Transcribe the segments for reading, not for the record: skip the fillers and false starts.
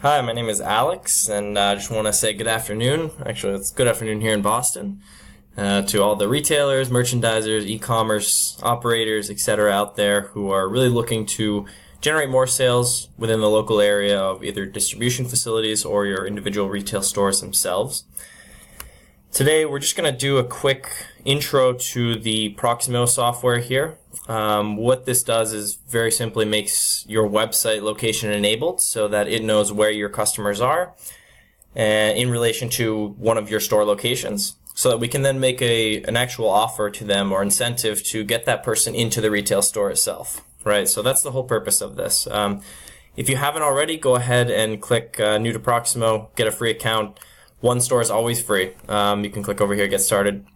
Hi, my name is Alex, and I just want to say good afternoon. Actually, it's good afternoon here in Boston to all the retailers, merchandisers, e-commerce operators, etc. out there who are really looking to generate more sales within the local area of either distribution facilities or your individual retail stores themselves. Today, we're just going to do a quick intro to the Proximo software here. What this does is very simply makes your website location enabled so that it knows where your customers are in relation to one of your store locations, so that we can then make an actual offer to them or incentive to get that person into the retail store itself. Right, so that's the whole purpose of this. If you haven't already, go ahead and click New to Proximo, get a free account. One store is always free. You can click over here, get started.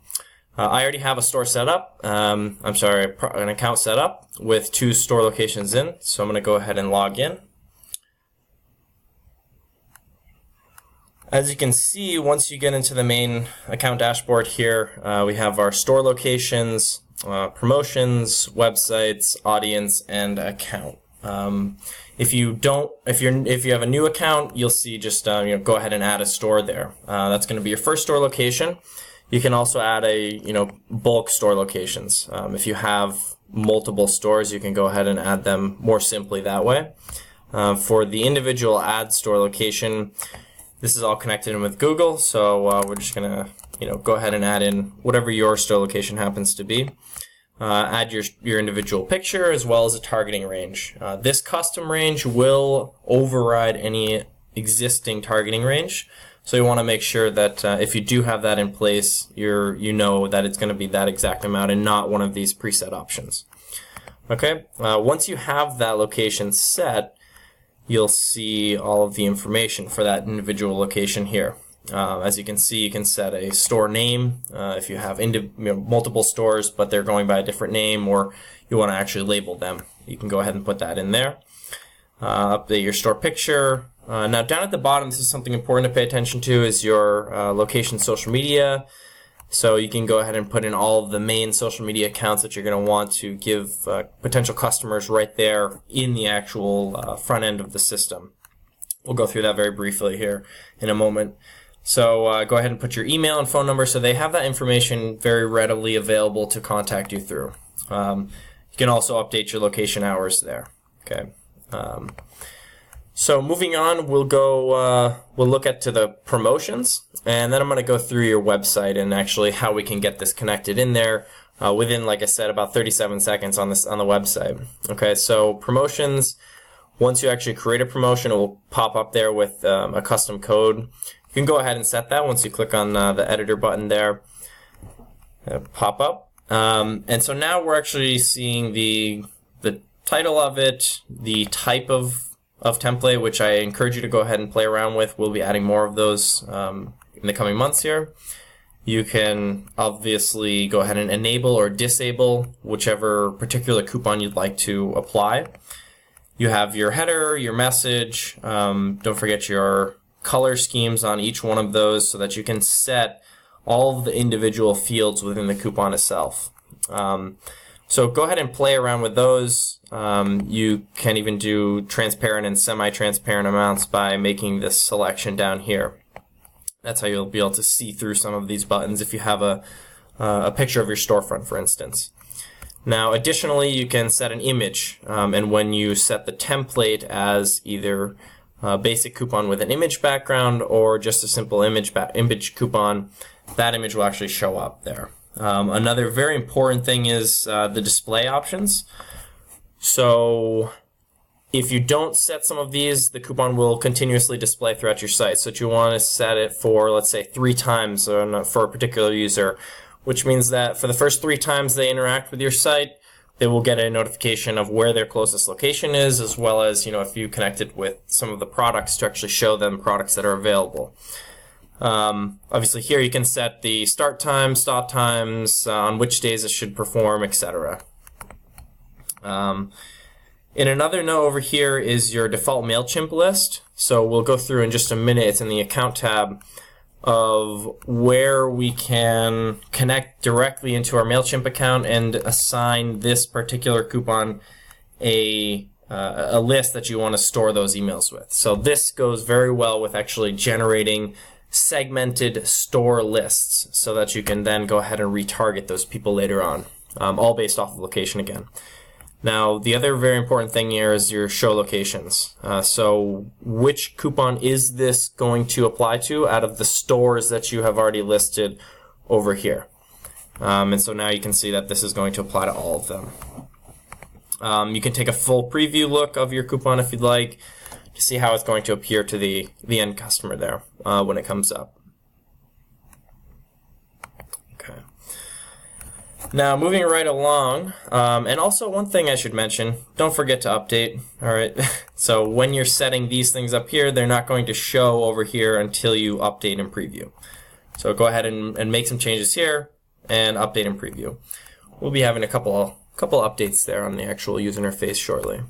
I already have a store set up. an account set up with 2 store locations in. So I'm going to go ahead and log in. As you can see, once you get into the main account dashboard here, we have our store locations, promotions, websites, audience, and account. If you have a new account, you'll see just go ahead and add a store there. That's going to be your first store location. You can also add bulk store locations. If you have multiple stores, you can go ahead and add them more simply that way. For the individual add store location, this is all connected in with Google, so we're just going to go ahead and add in whatever your store location happens to be. Add your individual picture as well as a targeting range. This custom range will override any existing targeting range, so you want to make sure that if you do have that in place, you know that it's going to be that exact amount and not one of these preset options. Okay, once you have that location set, you'll see all of the information for that individual location here. As you can see, you can set a store name if you have multiple stores but they're going by a different name, or you want to actually label them. You can go ahead and put that in there. Update your store picture. Now down at the bottom, this is something important to pay attention to, is your location social media. So you can go ahead and put in all of the main social media accounts that you're going to want to give potential customers right there in the actual front end of the system. We'll go through that very briefly here in a moment. So go ahead and put your email and phone number so they have that information very readily available to contact you through. You can also update your location hours there. Okay. So moving on, we'll look at to the promotions, and then I'm going to go through your website and actually how we can get this connected in there within, like I said, about 37 seconds on the website. Okay, so promotions. Once you actually create a promotion, it will pop up there with a custom code. You can go ahead and set that once you click on the editor button there. Pop up. And so now we're actually seeing the title of it, the type of template, which I encourage you to go ahead and play around with. We'll be adding more of those in the coming months here. You can obviously go ahead and enable or disable whichever particular coupon you'd like to apply. You have your header, your message. Don't forget your color schemes on each one of those so that you can set all of the individual fields within the coupon itself. So go ahead and play around with those. You can even do transparent and semi-transparent amounts by making this selection down here. That's how you'll be able to see through some of these buttons if you have a picture of your storefront, for instance. Now, additionally, you can set an image, and when you set the template as either a basic coupon with an image background or just a simple image coupon, that image will actually show up there. Another very important thing is the display options. So if you don't set some of these, the coupon will continuously display throughout your site. So you want to set it for, let's say, 3 times for a particular user, which means that for the first 3 times they interact with your site, they will get a notification of where their closest location is, as well as, if you connected with some of the products to actually show them products that are available. Obviously here you can set the start times, stop times, on which days it should perform, etc. In another note over here is your default MailChimp list. So we'll go through in just a minute. It's in the account tab of where we can connect directly into our MailChimp account and assign this particular coupon a a list that you want to store those emails with. So this goes very well with actually generating segmented store lists so that you can then go ahead and retarget those people later on, all based off of location again. Now, the other very important thing here is your show locations. So which coupon is this going to apply to out of the stores that you have already listed over here? And so now you can see that this is going to apply to all of them. You can take a full preview look of your coupon if you'd like to see how it's going to appear to the end customer there when it comes up. Okay. Now, moving right along, and also one thing I should mention, don't forget to update, all right? So when you're setting these things up here, they're not going to show over here until you update and preview. So go ahead and make some changes here and update and preview. We'll be having a couple updates there on the actual user interface shortly.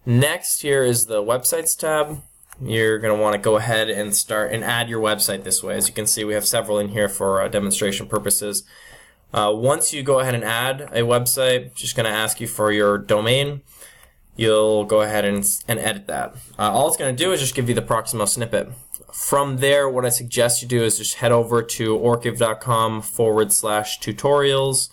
Next here is the websites tab. You're going to want to go ahead and start and add your website this way. As you can see, we have several in here for demonstration purposes. Once you go ahead and add a website, just going to ask you for your domain. You'll go ahead and edit that. All it's going to do is just give you the Proximo snippet. From there, what I suggest you do is just head over to orkiv.com/tutorials,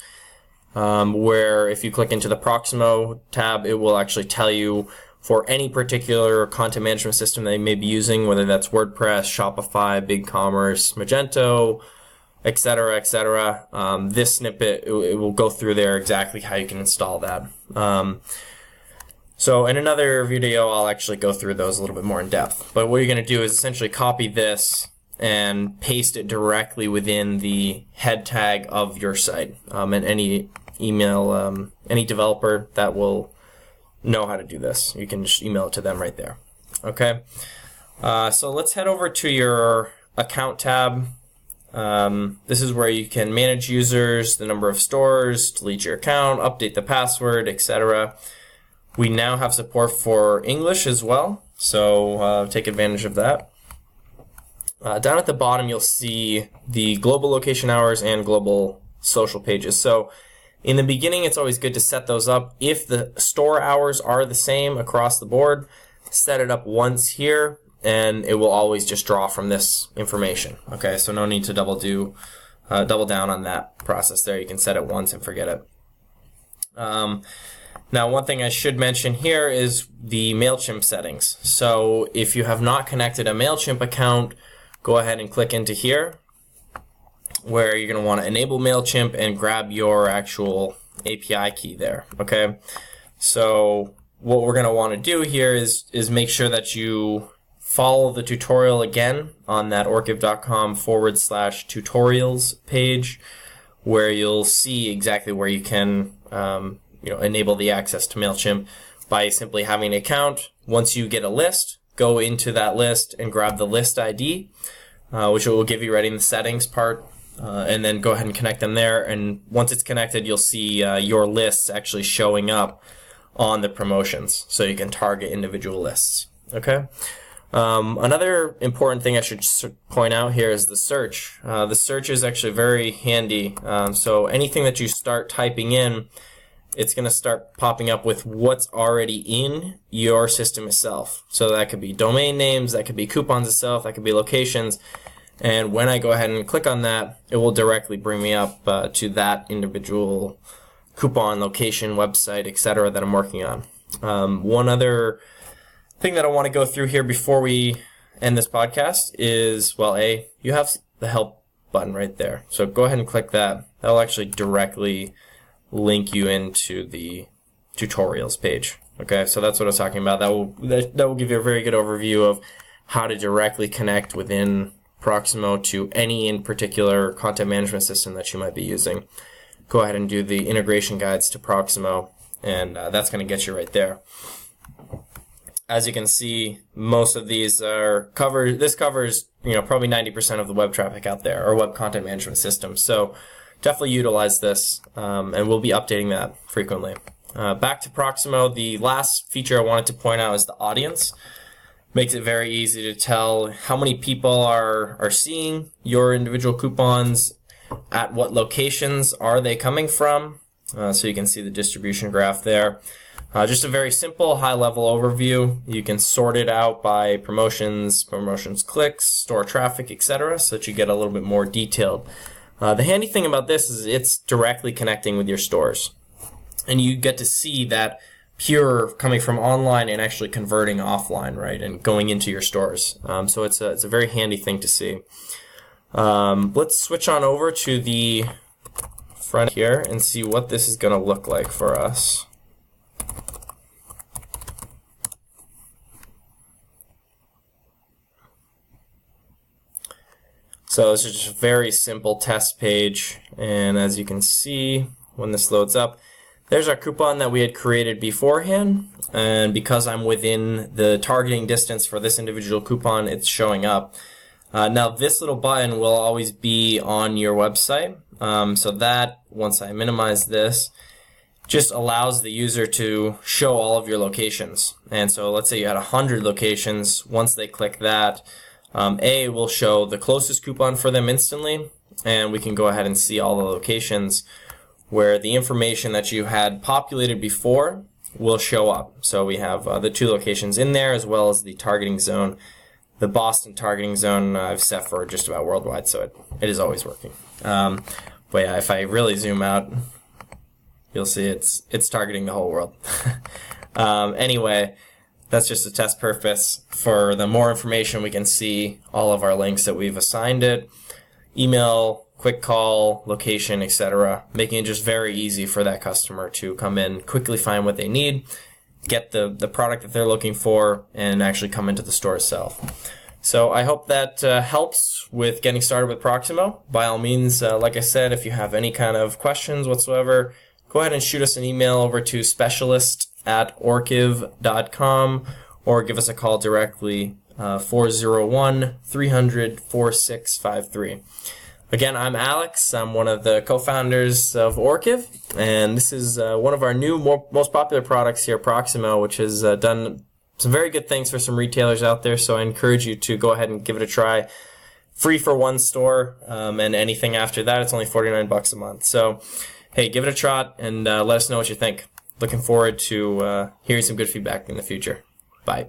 where if you click into the Proximo tab, it will actually tell you for any particular content management system that you may be using, whether that's WordPress, Shopify, BigCommerce, Magento, etc., etc. This snippet, it will go through there exactly how you can install that. So in another video, I'll actually go through those a little bit more in depth. But what you're going to do is essentially copy this and paste it directly within the head tag of your site. And any email, any developer that will know how to do this, you can just email it to them right there. Okay. So let's head over to your account tab. This is where you can manage users, the number of stores, delete your account, update the password, etc. We now have support for English as well, so take advantage of that. Down at the bottom, you'll see the global location hours and global social pages. So in the beginning, it's always good to set those up. If the store hours are the same across the board, set it up once here, and it will always just draw from this information. Okay, so no need to double down on that process there. You can set it once and forget it. Now, one thing I should mention here is the MailChimp settings. So if you have not connected a MailChimp account, go ahead and click into here, where you're going to want to enable MailChimp and grab your actual API key there. Okay, so what we're going to want to do here is make sure that you follow the tutorial again on that orkiv.com/tutorials page, where you'll see exactly where you can enable the access to MailChimp by simply having an account. Once you get a list, go into that list and grab the list ID, which it will give you right in the settings part, and then go ahead and connect them there. And once it's connected, you'll see your lists actually showing up on the promotions, so you can target individual lists. Okay. Another important thing I should point out here is the search. The search is actually very handy. So anything that you start typing in, it's going to start popping up with what's already in your system itself. So that could be domain names, that could be coupons itself, that could be locations. And when I go ahead and click on that, it will directly bring me up to that individual coupon, location, website, etc. that I'm working on. One other thing that I want to go through here before we end this podcast is, well, you have the help button right there. So go ahead and click that. That'll actually directly link you into the tutorials page. Okay, so that's what I was talking about. That will give you a very good overview of how to directly connect within Proximo to any in particular content management system that you might be using. Go ahead and do the integration guides to Proximo, and that's going to get you right there. As you can see, most of these are covered. This covers, probably 90% of the web traffic out there, or web content management systems. So definitely utilize this, and we'll be updating that frequently. Back to Proximo, the last feature I wanted to point out is the audience. Makes it very easy to tell how many people are seeing your individual coupons, at what locations are they coming from. So you can see the distribution graph there. Just a very simple high-level overview. You can sort it out by promotions, clicks, store traffic, etc., so that you get a little bit more detailed. The handy thing about this is it's directly connecting with your stores, and you get to see that pure coming from online and actually converting offline, right, and going into your stores. So it's a very handy thing to see. Let's switch on over to the front here and see what this is going to look like for us. So this is just a very simple test page, and as you can see when this loads up, there's our coupon that we had created beforehand, and because I'm within the targeting distance for this individual coupon, it's showing up. Now this little button will always be on your website, so that, once I minimize this, just allows the user to show all of your locations. And so let's say you had 100 locations. Once they click that, A will show the closest coupon for them instantly, and we can go ahead and see all the locations where the information that you had populated before will show up. So we have the 2 locations in there, as well as the targeting zone. The Boston targeting zone I've set for just about worldwide, so it is always working. But yeah, if I really zoom out, you'll see it's targeting the whole world. Anyway, that's just a test purpose. For the more information, we can see all of our links that we've assigned it, email, quick call, location, etc., making it just very easy for that customer to come in, quickly find what they need, get the product that they're looking for, and actually come into the store itself. So I hope that helps with getting started with Proximo. By all means, like I said, if you have any kind of questions whatsoever, go ahead and shoot us an email over to specialist@orkiv.com or give us a call directly, 401-300-4653. Again, I'm Alex. I'm one of the co-founders of Orkiv, and this is one of our new, most popular products here, Proximo, which has done some very good things for some retailers out there, so I encourage you to go ahead and give it a try. Free for 1 store, and anything after that, it's only $49 a month. So, hey, give it a trot, and let us know what you think. Looking forward to hearing some good feedback in the future. Bye.